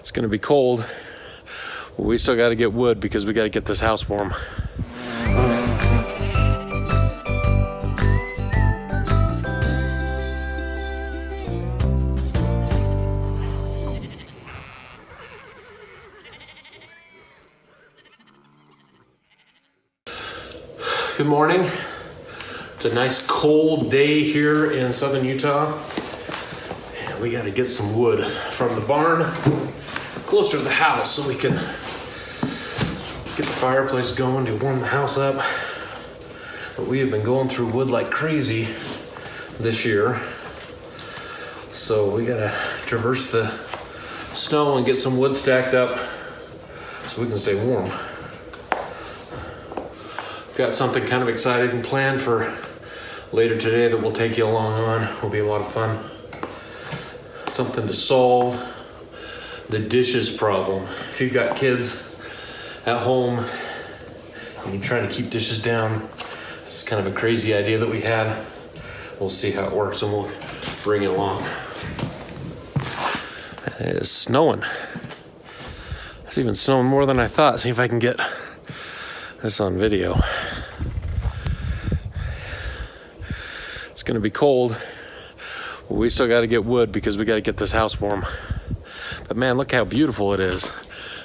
It's gonna be cold, but we still gotta get wood because we gotta get this house warm. Good morning. It's a nice cold day here in southern Utah. And we got to get some wood from the barn closer to the house so we can get the fireplace going to warm the house up. But we have been going through wood like crazy this year. So we got to traverse the snow and get some wood stacked up so we can stay warm. Got something kind of exciting planned for later today that we'll take you along on. Will be a lot of fun. Something to solve the dishes problem. If you've got kids at home and you're trying to keep dishes down, it's kind of a crazy idea that we had. We'll see how it works and we'll bring it along. It is snowing. It's even snowing more than I thought. See if I can get this on video. It's gonna be cold, but we still gotta get wood because we gotta get this house warm. But man, look how beautiful it is.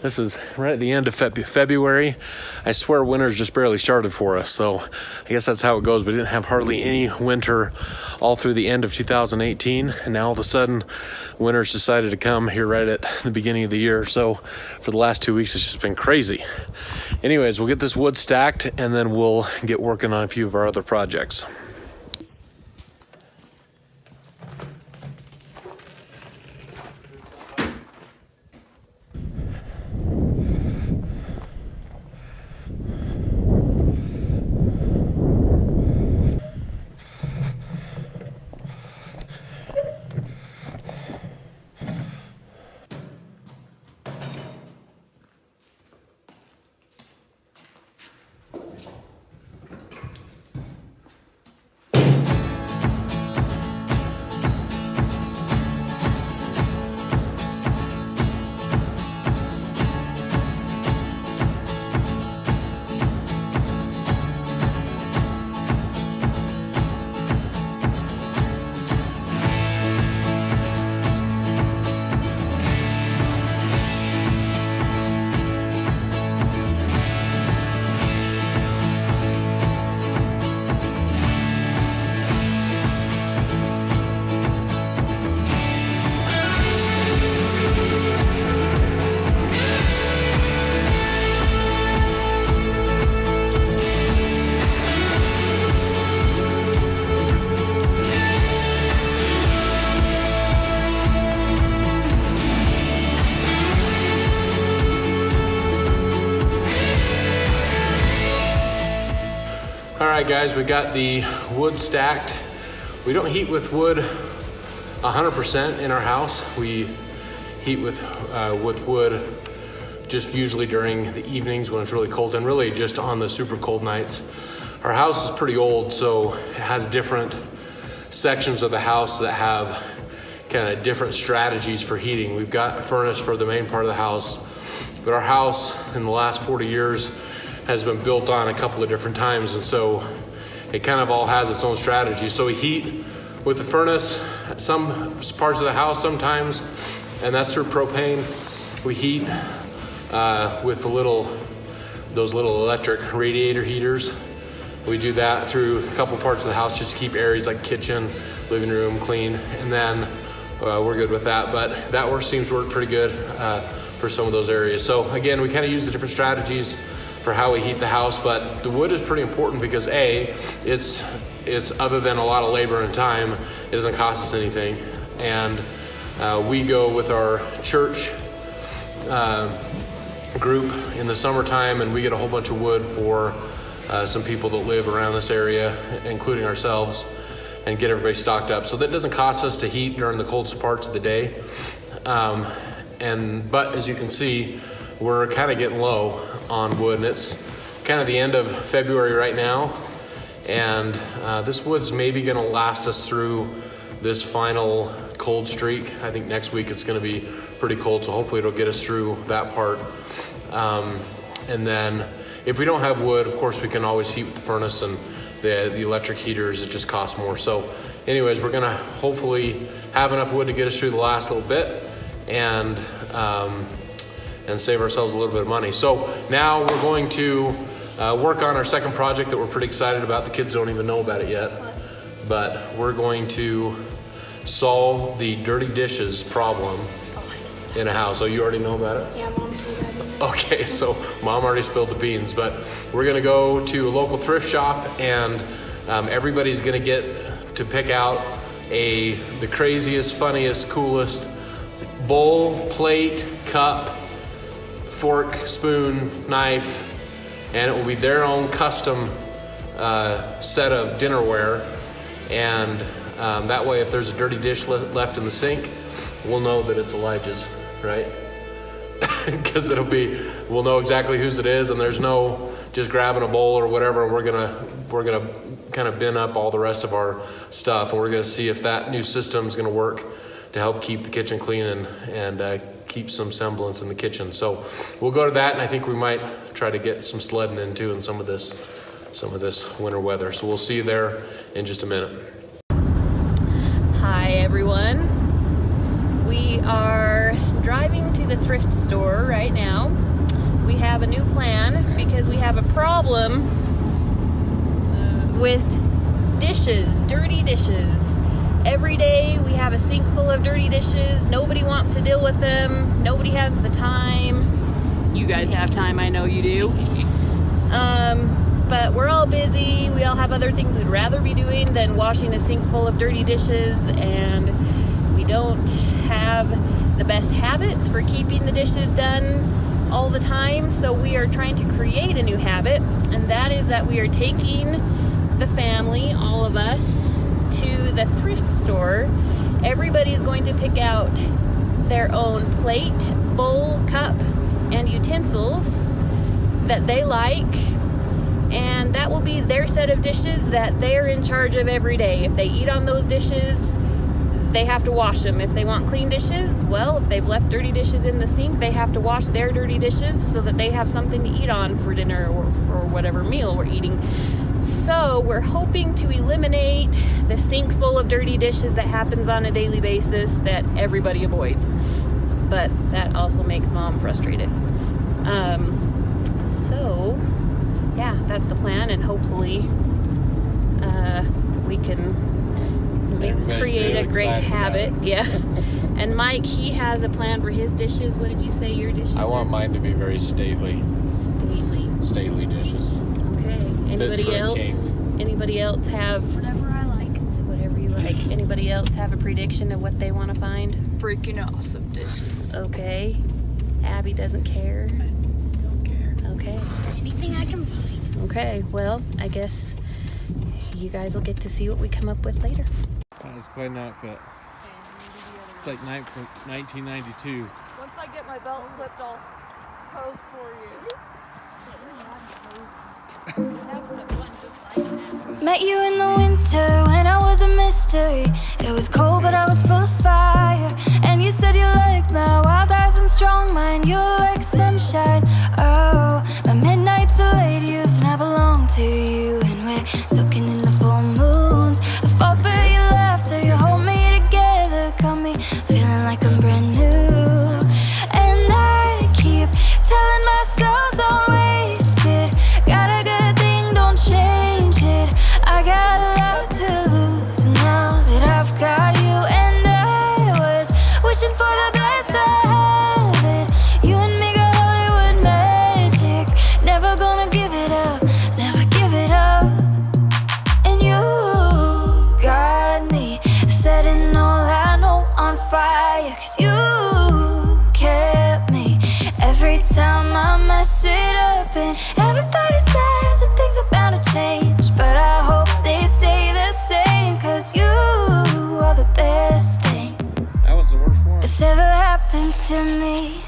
This is right at the end of February. I swear winter's just barely started for us, so I guess that's how it goes. We didn't have hardly any winter all through the end of 2018, and now all of a sudden winter's decided to come here right at the beginning of the year. So for the last 2 weeks it's just been crazy. Anyways, we'll get this wood stacked and then we'll get working on a few of our other projects. Alright guys, we got the wood stacked. We don't heat with wood 100% in our house. We heat with wood just usually during the evenings when it's really cold, and really just on the super cold nights. Our house is pretty old, so it has different sections of the house that have kind of different strategies for heating. We've got a furnace for the main part of the house, but our house in the last 40 years has been built on a couple of different times, and so it kind of all has its own strategy. So we heat with the furnace at some parts of the house sometimes, and that's through propane. We heat with those little electric radiator heaters. We do that through a couple parts of the house just to keep areas like kitchen, living room clean, and then we're good with that. But that seems to work pretty good for some of those areas. So again, we kind of use the different strategies for how we heat the house, but the wood is pretty important because it's other than a lot of labor and time, it doesn't cost us anything. And we go with our church group in the summertime, and we get a whole bunch of wood for some people that live around this area, including ourselves, and get everybody stocked up. So that doesn't cost us to heat during the coldest parts of the day. But as you can see, we're kind of getting low on wood, and it's kind of the end of February right now, and this wood's maybe going to last us through this final cold streak. I think next week it's going to be pretty cold, so hopefully it'll get us through that part. And then if we don't have wood, of course we can always heat with the furnace, and the electric heaters, it just costs more. So anyways, we're gonna hopefully have enough wood to get us through the last little bit and save ourselves a little bit of money. So now we're going to work on our second project that we're pretty excited about. The kids don't even know about it yet, but we're going to solve the dirty dishes problem in a house. Oh, you already know about it? Yeah, Mom told me. Okay, so Mom already spilled the beans, but we're gonna go to a local thrift shop, and everybody's gonna get to pick out the craziest, funniest, coolest bowl, plate, cup, fork, spoon, knife, and it will be their own custom set of dinnerware. And that way, if there's a dirty dish left in the sink, we'll know that it's Elijah's, right? Because we'll know exactly whose it is, and there's no just grabbing a bowl or whatever. We're gonna kind of bin up all the rest of our stuff, and we're gonna see if that new system is gonna work to help keep the kitchen clean and keep some semblance in the kitchen. So we'll go to that, and I think we might try to get some sledding in too in some of this winter weather. So we'll see you there in just a minute. Hi everyone. We are driving to the thrift store right now. We have a new plan because we have a problem with dishes, dirty dishes. Every day we have a sink full of dirty dishes. Nobody wants to deal with them. Nobody has the time. You guys have time, I know you do. But we're all busy. We all have other things we'd rather be doing than washing a sink full of dirty dishes, and we don't have the best habits for keeping the dishes done all the time. So we are trying to create a new habit, and that is that we are taking the family, all of us, to the thrift store. Everybody is going to pick out their own plate, bowl, cup, and utensils that they like, and that will be their set of dishes that they're in charge of every day. If they eat on those dishes, they have to wash them. If they want clean dishes, well, if they've left dirty dishes in the sink, they have to wash their dirty dishes so that they have something to eat on for dinner or whatever meal we're eating. So we're hoping to eliminate the sink full of dirty dishes that happens on a daily basis that everybody avoids. But that also makes Mom frustrated. So yeah, that's the plan, and hopefully we can create a great habit. Yeah. And Mike, he has a plan for his dishes. What did you say your dishes I want mine to be very stately. Stately dishes. Okay. Anybody else? Anybody else have Whatever I like. whatever you like? Anybody else have a prediction of what they want to find? Freaking awesome dishes. Okay. Abby doesn't care. Don't care. Okay. Anything I can find. Okay. Well, I guess you guys will get to see what we come up with later. That was quite an outfit. It's like 1992. Once I get my belt clipped, I'll pose for you. Met you in the winter when I was a mystery. It was cold but I was full of fire. And you said you liked my wild eyes and strong mind. You were like sunshine. Oh, my midnights are late youth and I belong to you. And we're soaking in the full moons. I fall for your laughter, you hold me together. Got me feeling like I'm brand new. And I keep telling myself don't waste it. Got a good thing, don't change it. I got a lot to lose now that I've got you. And I was wishing for the best, I have it. You and me got Hollywood magic. Never gonna give it up, never give it up. And you got me setting all I know on fire. 'Cause you kept me every time I mess it up. And everybody says that things are bound to change, but I hope they stay the same. 'Cause you are the best thing That was the worst one. that's ever happened to me.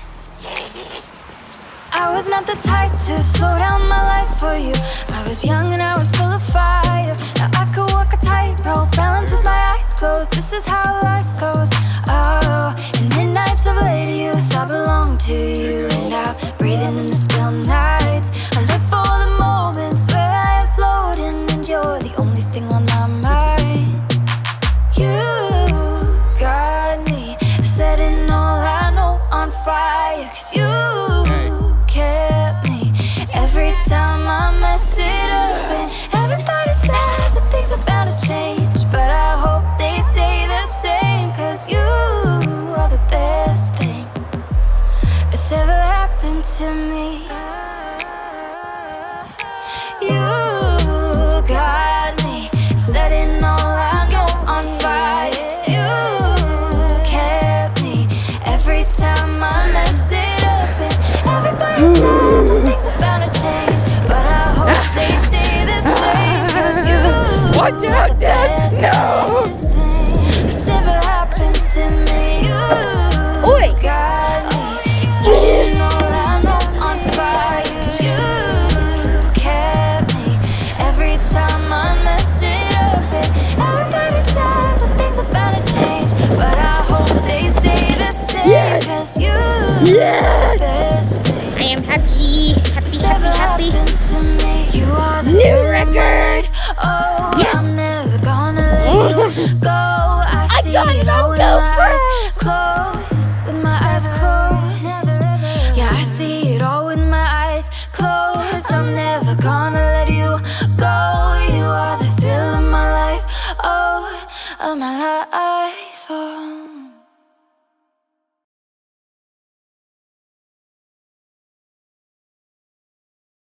I was not the type to slow down my life for you. I was young and I was full of fire. Now I could walk a tightrope, balance with my eyes closed. This is how life goes. Oh, and midnights of late youth, I belong to you. And I'm breathing in the still nights. I live for the moments where I am floating, and you're the only thing on my mind. You got me setting all I know on fire. 'Cause you kept me every time I mess it up. And everybody says that things are bound to change, but I hope they stay the same. 'Cause you are the best thing that's ever happened to me. You got me setting all I know on fire. 'Cause you kept me every time I mess it up. And everybody says that things are bound to change, but I hope they stay the same. 'Cause you Watch out, are the Dad. best No. thing that's ever happened to me. You Oi. got me setting all I know on fire. 'Cause you kept me every time I mess it up. And everybody says that things are bound to change, but I hope they stay the same. Yes. 'Cause you Yes. are the best thing I am happy, happy, that's ever happy, happy. happened to me. You are the New thrill of my record. life. Oh, Yes. I'm never gonna let you go. I see got it it on all in my eyes GoPro. closed.